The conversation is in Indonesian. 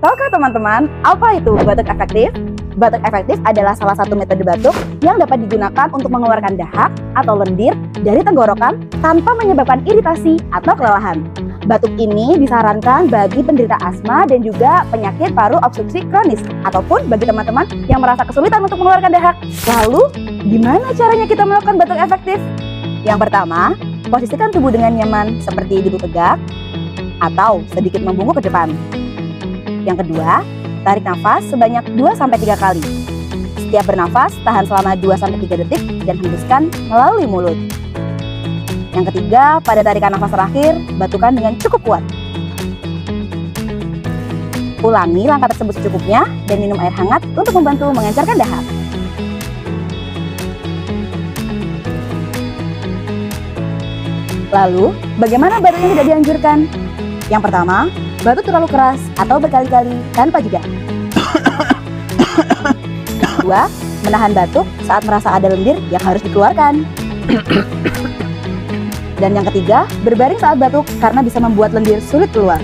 Tahukah teman-teman, apa itu batuk efektif? Batuk efektif adalah salah satu metode batuk yang dapat digunakan untuk mengeluarkan dahak atau lendir dari tenggorokan tanpa menyebabkan iritasi atau kelelahan. Batuk ini disarankan bagi penderita asma dan juga penyakit paru obstruksi kronis, ataupun bagi teman-teman yang merasa kesulitan untuk mengeluarkan dahak. Lalu, gimana caranya kita melakukan batuk efektif? Yang pertama, posisikan tubuh dengan nyaman seperti duduk tegak atau sedikit membungkuk ke depan. Yang kedua, tarik nafas sebanyak 2-3 kali. Setiap bernafas, tahan selama 2-3 detik dan hembuskan melalui mulut. Yang ketiga, pada tarikan nafas terakhir, batukan dengan cukup kuat. Ulangi langkah tersebut secukupnya dan minum air hangat untuk membantu mengencarkan dahak. Lalu, bagaimana batuk yang tidak dianjurkan? Yang pertama, batuk terlalu keras atau berkali-kali tanpa jeda. Yang kedua, menahan batuk saat merasa ada lendir yang harus dikeluarkan. Dan yang ketiga, berbaring saat batuk karena bisa membuat lendir sulit keluar.